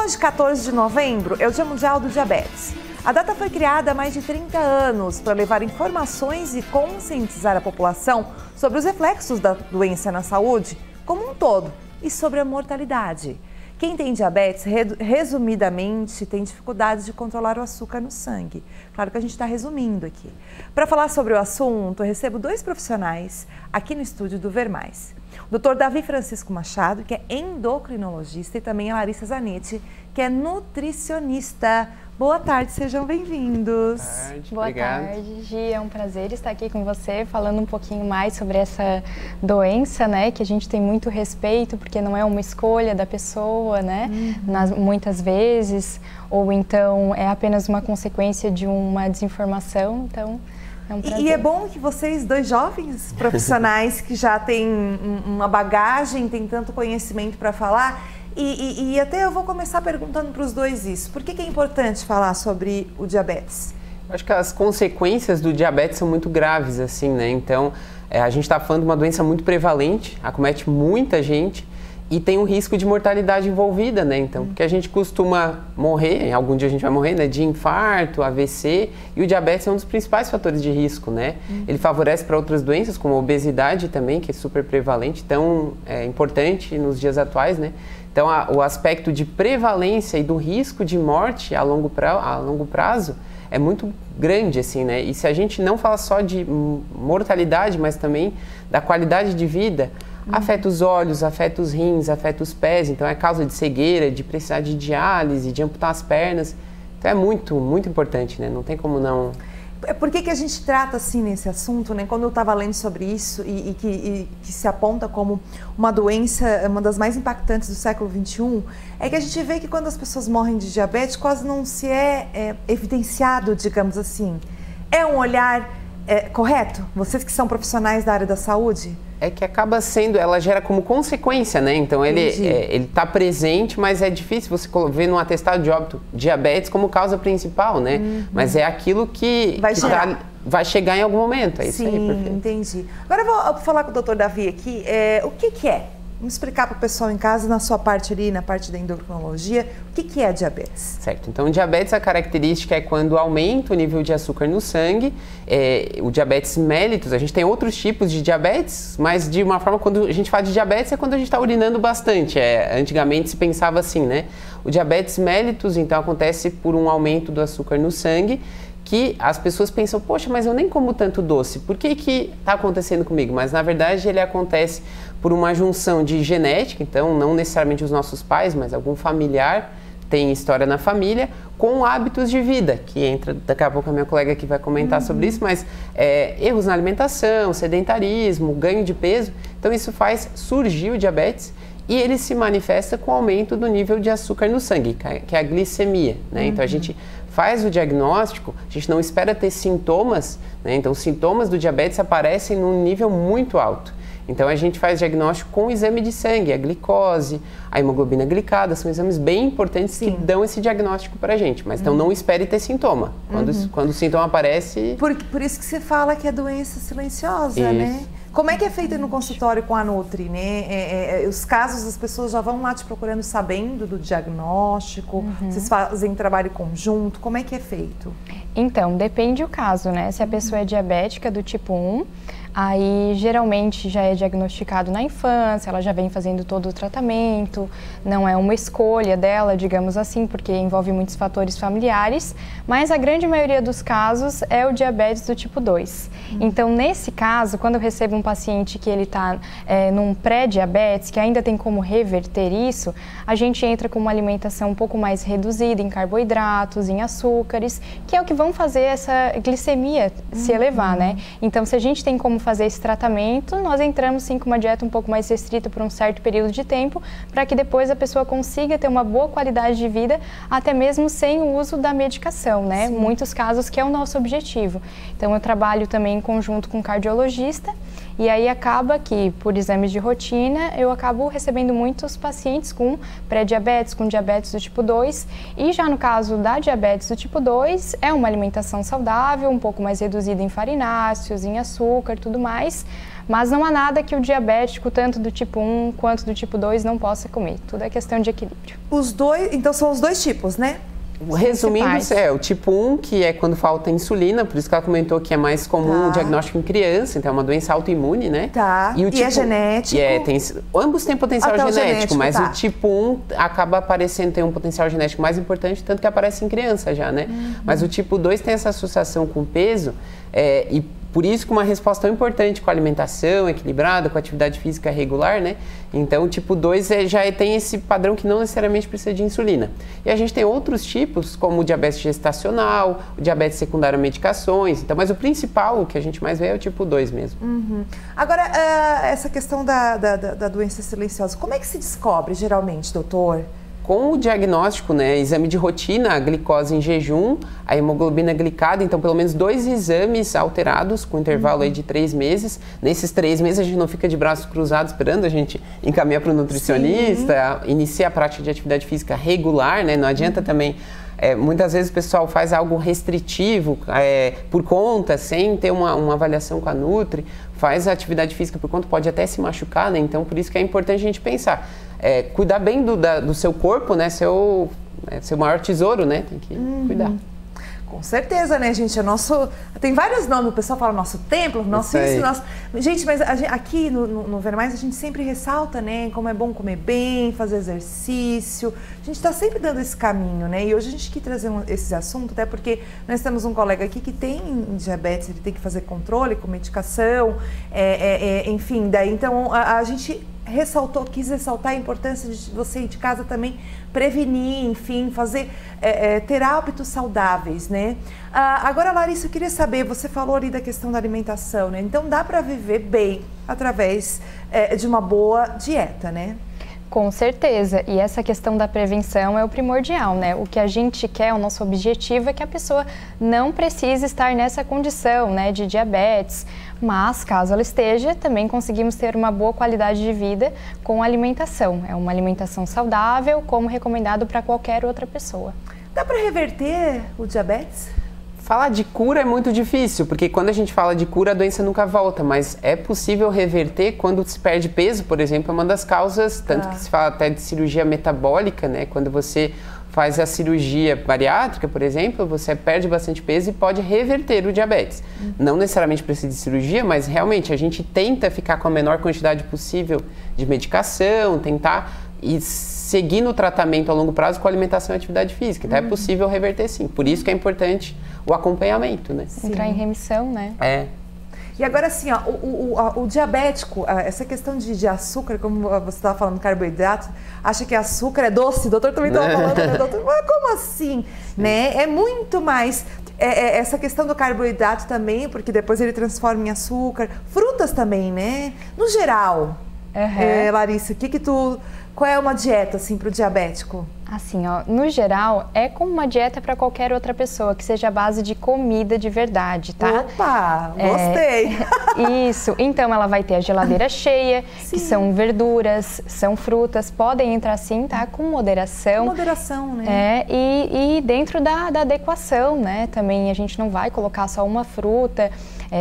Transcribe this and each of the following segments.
Hoje, 14 de novembro, é o Dia Mundial do Diabetes. A data foi criada há mais de 30 anos para levar informações e conscientizar a população sobre os reflexos da doença na saúde como um todo e sobre a mortalidade. Quem tem diabetes, resumidamente, tem dificuldades de controlar o açúcar no sangue. Claro que a gente está resumindo aqui. Para falar sobre o assunto, eu recebo dois profissionais aqui no estúdio do Ver Mais. O Dr. Davi Francisco Machado, que é endocrinologista, e também a Larissa Zanetti, que é nutricionista. Boa tarde, sejam bem-vindos. Boa tarde, Gi. É um prazer estar aqui com você, falando um pouquinho mais sobre essa doença, né? Que a gente tem muito respeito, porque não é uma escolha da pessoa, né? Muitas vezes, ou então é apenas uma consequência de uma desinformação, então... É um prazer. E é bom que vocês, dois jovens profissionais que já têm uma bagagem, têm tanto conhecimento para falar, e até eu vou começar perguntando para os dois isso. Por que é importante falar sobre o diabetes? Eu acho que as consequências do diabetes são muito graves, assim, né? Então, a gente está falando de uma doença muito prevalente, acomete muita gente, e tem um risco de mortalidade envolvida, né? Então, porque a gente costuma morrer, algum dia a gente vai morrer, né? De infarto, AVC, e o diabetes é um dos principais fatores de risco, né? Ele favorece para outras doenças, como a obesidade também, que é super prevalente, então é importante nos dias atuais, né? Então, o aspecto de prevalência e do risco de morte a longo prazo é muito grande, assim, né? E se a gente não fala só de mortalidade, mas também da qualidade de vida, afeta os olhos, afeta os rins, afeta os pés, então é causa de cegueira, de precisar de diálise, de amputar as pernas. Então é muito, muito importante, né? Não tem como não... Por que a gente trata assim nesse assunto, né? Quando eu estava lendo sobre isso e que se aponta como uma doença, uma das mais impactantes do século XXI, é que a gente vê que quando as pessoas morrem de diabetes, quase não se é evidenciado, digamos assim. É um olhar correto? Vocês que são profissionais da área da saúde? É que acaba sendo, ela gera como consequência, né? Então ele está presente, mas é difícil você ver num atestado de óbito diabetes como causa principal, né? Mas é aquilo que vai chegar em algum momento, é isso aí, perfeito. Sim, entendi. Agora eu vou falar com o Dr. Davi aqui, o que é? Vamos explicar para o pessoal em casa, na sua parte ali, na parte da endocrinologia, o que é diabetes? Certo, então diabetes, a característica é quando aumenta o nível de açúcar no sangue, o diabetes mellitus, a gente tem outros tipos de diabetes, mas de uma forma, quando a gente fala de diabetes é quando a gente está urinando bastante, antigamente se pensava assim, né? O diabetes mellitus, então, acontece por um aumento do açúcar no sangue, que as pessoas pensam, poxa, mas eu nem como tanto doce, por que está acontecendo comigo? Mas na verdade ele acontece por uma junção de genética, então não necessariamente os nossos pais, mas algum familiar tem história na família, com hábitos de vida, que entra, daqui a pouco a minha colega aqui vai comentar sobre isso, mas erros na alimentação, sedentarismo, ganho de peso, então isso faz surgir o diabetes e ele se manifesta com o aumento do nível de açúcar no sangue, que é a glicemia, né? Então a gente faz o diagnóstico, a gente não espera ter sintomas, né? Então os sintomas do diabetes aparecem num nível muito alto. Então a gente faz diagnóstico com o exame de sangue, a glicose, a hemoglobina glicada, são exames bem importantes que dão esse diagnóstico pra gente, mas então não espere ter sintoma. Quando o sintoma aparece... Por isso que se fala que é doença silenciosa, né? Como é que é feito no consultório com a Nutri, né? Os casos, as pessoas já vão lá te procurando sabendo do diagnóstico, vocês fazem trabalho conjunto, como é que é feito? Então, depende do caso, né? Se a pessoa é diabética do tipo 1, aí geralmente já é diagnosticado na infância, ela já vem fazendo todo o tratamento, não é uma escolha dela, digamos assim, porque envolve muitos fatores familiares, mas a grande maioria dos casos é o diabetes do tipo 2. Então, nesse caso, quando eu recebo um paciente que ele está num pré-diabetes, que ainda tem como reverter isso, a gente entra com uma alimentação um pouco mais reduzida em carboidratos, em açúcares, que é o que vão fazer essa glicemia se elevar, né? Então, se a gente tem como fazer esse tratamento, nós entramos sim com uma dieta um pouco mais restrita por um certo período de tempo, para que depois a pessoa consiga ter uma boa qualidade de vida, até mesmo sem o uso da medicação, né? Muitos casos que é o nosso objetivo. Então eu trabalho também em conjunto com um cardiologista, e aí acaba que, por exames de rotina, eu acabo recebendo muitos pacientes com pré-diabetes, com diabetes do tipo 2, e já no caso da diabetes do tipo 2, é uma alimentação saudável, um pouco mais reduzida em farináceos, em açúcar, tudo mais, Mas não há nada que o diabético, tanto do tipo 1 quanto do tipo 2, não possa comer. Tudo é questão de equilíbrio. Os dois, então são os dois tipos, né? Resumindo, o tipo 1, que é quando falta insulina, por isso que ela comentou que é mais comum o diagnóstico em criança, então é uma doença autoimune, né? Tá. E é genético? Ambos têm potencial genético, mas o tipo 1 acaba aparecendo, tem um potencial genético mais importante, tanto que aparece em criança já, né? Mas o tipo 2 tem essa associação com o peso, e por isso que uma resposta tão importante com a alimentação equilibrada, com a atividade física regular, né? Então, o tipo 2 tem esse padrão que não necessariamente precisa de insulina. E a gente tem outros tipos, como o diabetes gestacional, o diabetes secundário a medicações. Então, mas o principal, o que a gente mais vê é o tipo 2 mesmo. Agora, essa questão da doença silenciosa, como é que se descobre geralmente, doutor? Com o diagnóstico, né, exame de rotina, a glicose em jejum, a hemoglobina glicada, então pelo menos 2 exames alterados com intervalo aí de 3 meses. Nesses 3 meses a gente não fica de braços cruzados esperando, a gente encaminha para o nutricionista, inicia a prática de atividade física regular, né, não adianta também... muitas vezes o pessoal faz algo restritivo por conta, sem ter uma avaliação com a Nutri, faz a atividade física por conta, pode até se machucar, né? Então por isso que é importante a gente pensar, cuidar bem do seu corpo, né? Seu maior tesouro, né? Tem que cuidar. Com certeza, né, gente? Tem vários nomes, o pessoal fala nosso templo, nosso isso, nosso... Gente, mas aqui no Ver Mais a gente sempre ressalta, né, como é bom comer bem, fazer exercício. A gente está sempre dando esse caminho, né? E hoje a gente quis trazer esse assunto, até porque nós temos um colega aqui que tem diabetes, ele tem que fazer controle com medicação, enfim, daí então a gente quis ressaltar a importância de você ir de casa também prevenir, enfim, ter hábitos saudáveis, né? Agora, Larissa, eu queria saber, você falou ali da questão da alimentação, né? Então dá para viver bem através de uma boa dieta, né? Com certeza, e essa questão da prevenção é o primordial, né? O que a gente quer, o nosso objetivo é que a pessoa não precise estar nessa condição, né, de diabetes, mas caso ela esteja, também conseguimos ter uma boa qualidade de vida com a alimentação. É uma alimentação saudável, como recomendado para qualquer outra pessoa. Dá para reverter o diabetes? Falar de cura é muito difícil, porque quando a gente fala de cura, a doença nunca volta, mas é possível reverter quando se perde peso, por exemplo, é uma das causas, tanto que se fala até de cirurgia metabólica, né? Quando você faz a cirurgia bariátrica, por exemplo, você perde bastante peso e pode reverter o diabetes. Não necessariamente precisa de cirurgia, mas realmente a gente tenta ficar com a menor quantidade possível de medicação, tentar e seguir no tratamento a longo prazo com alimentação e atividade física. Então é possível reverter sim. Por isso que é importante o acompanhamento, né? Entrar em remissão, né? E agora assim, ó, o diabético, essa questão de açúcar, como você estava falando, carboidrato, acha que açúcar é doce, o doutor também estava falando, né, doutor? Mas como assim? Né? É muito mais... essa questão do carboidrato também, porque depois ele transforma em açúcar. Frutas também, né? No geral, Larissa, qual é uma dieta assim para o diabético? Assim, ó, no geral, é como uma dieta para qualquer outra pessoa, que seja a base de comida de verdade, tá? Opa, gostei! Isso, então ela vai ter a geladeira cheia, que são verduras, são frutas, podem entrar sim, tá? Com moderação. Com moderação, né? E dentro da adequação, né? Também a gente não vai colocar só uma fruta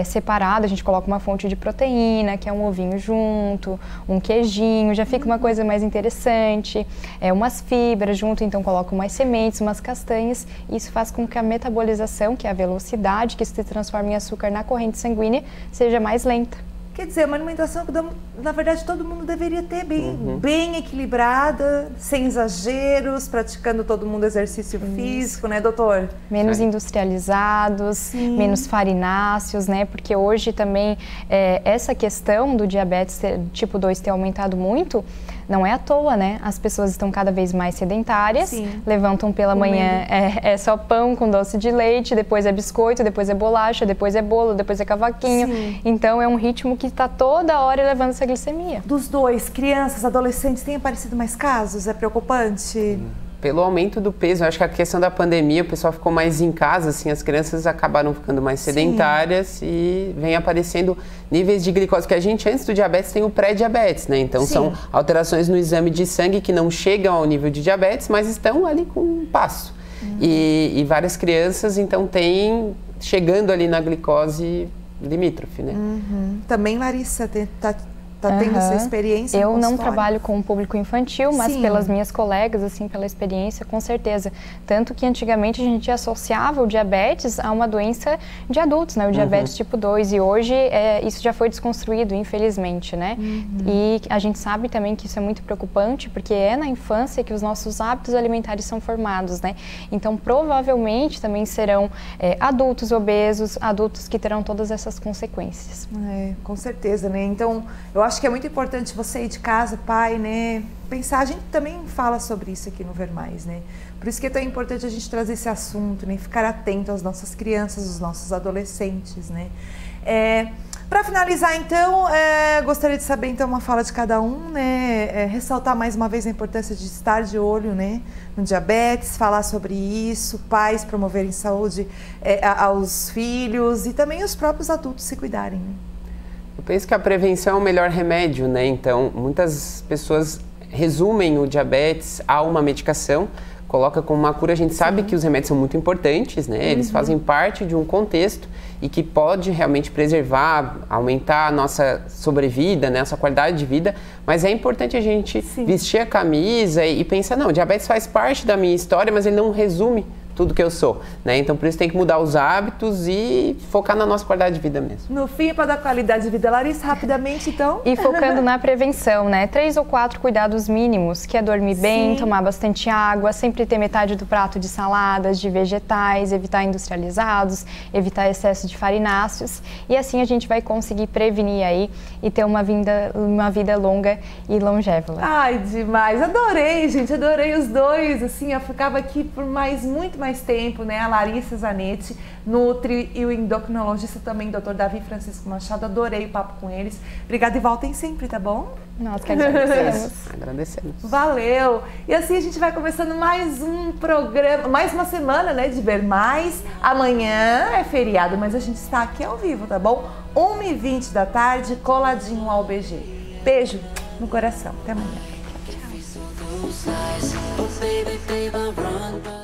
separada, a gente coloca uma fonte de proteína, que é um ovinho junto, um queijinho, já fica uma coisa mais interessante, umas fibras junto, então coloca umas sementes, umas castanhas, e isso faz com que a metabolização, que é a velocidade que isso se transforma em açúcar na corrente sanguínea, seja mais lenta. Quer dizer, uma alimentação que, na verdade, todo mundo deveria ter bem equilibrada, sem exageros, praticando todo mundo exercício físico, né, doutor? Menos industrializados, menos farináceos, né? Porque hoje também essa questão do diabetes tipo 2 ter aumentado muito, não é à toa, né? As pessoas estão cada vez mais sedentárias, levantam pela manhã, é só pão com doce de leite, depois é biscoito, depois é bolacha, depois é bolo, depois é cavaquinho. Então é um ritmo que está toda hora elevando essa glicemia. Dos dois, crianças, adolescentes, tem aparecido mais casos? É preocupante? Pelo aumento do peso, eu acho que a questão da pandemia, o pessoal ficou mais em casa, assim, as crianças acabaram ficando mais sedentárias e vem aparecendo níveis de glicose, que a gente antes do diabetes tem o pré-diabetes, né? Então são alterações no exame de sangue que não chegam ao nível de diabetes, mas estão ali com um passo. E várias crianças, então, têm chegando ali na glicose limítrofe, né? Também, Larissa, tá tendo essa experiência no Eu não consultório? trabalho com o público infantil, mas Sim. pelas minhas colegas, assim, pela experiência, com certeza. Tanto que antigamente a gente associava o diabetes a uma doença de adultos, né? O diabetes tipo 2, e hoje isso já foi desconstruído, infelizmente, né? E a gente sabe também que isso é muito preocupante, porque é na infância que os nossos hábitos alimentares são formados, né? Então, provavelmente também serão adultos obesos, adultos que terão todas essas consequências. Com certeza, né? Então, eu acho que é muito importante você aí de casa, pai, né? Pensar, a gente também fala sobre isso aqui no Ver Mais, né? Por isso que é tão importante a gente trazer esse assunto, né? Ficar atento às nossas crianças, aos nossos adolescentes, né? Para finalizar, então, gostaria de saber, então, uma fala de cada um, né? Ressaltar mais uma vez a importância de estar de olho, né? No diabetes, falar sobre isso, pais promoverem saúde aos filhos e também os próprios adultos se cuidarem, né? Eu penso que a prevenção é o melhor remédio, né? Então, muitas pessoas resumem o diabetes a uma medicação, coloca como uma cura. A gente sabe que os remédios são muito importantes, né? Eles fazem parte de um contexto e que pode realmente preservar, aumentar a nossa sobrevida, né? A nossa qualidade de vida, mas é importante a gente vestir a camisa e pensar, não, o diabetes faz parte da minha história, mas ele não resume tudo que eu sou, né? Então, por isso tem que mudar os hábitos e focar na nossa qualidade de vida mesmo. No fim, para dar qualidade de vida, Larissa, rapidamente, então. E focando na prevenção, né? 3 ou 4 cuidados mínimos, que é dormir bem, tomar bastante água, sempre ter metade do prato de saladas, de vegetais, evitar industrializados, evitar excesso de farináceos. E assim a gente vai conseguir prevenir aí e ter uma vida longa e longeva. Ai, demais. Adorei, gente. Adorei os dois. Assim, eu ficava aqui por muito mais tempo, né? A Larissa Zanetti, nutri, e o endocrinologista também, Dr. Davi Francisco Machado. Adorei o papo com eles. Obrigada e voltem sempre, tá bom? Nós que agradecemos. Agradecemos. Valeu! E assim a gente vai começando mais um programa, mais uma semana, né, de Ver Mais. Amanhã é feriado, mas a gente está aqui ao vivo, tá bom? 1h20 da tarde, coladinho ao BG. Beijo no coração. Até amanhã. Tchau.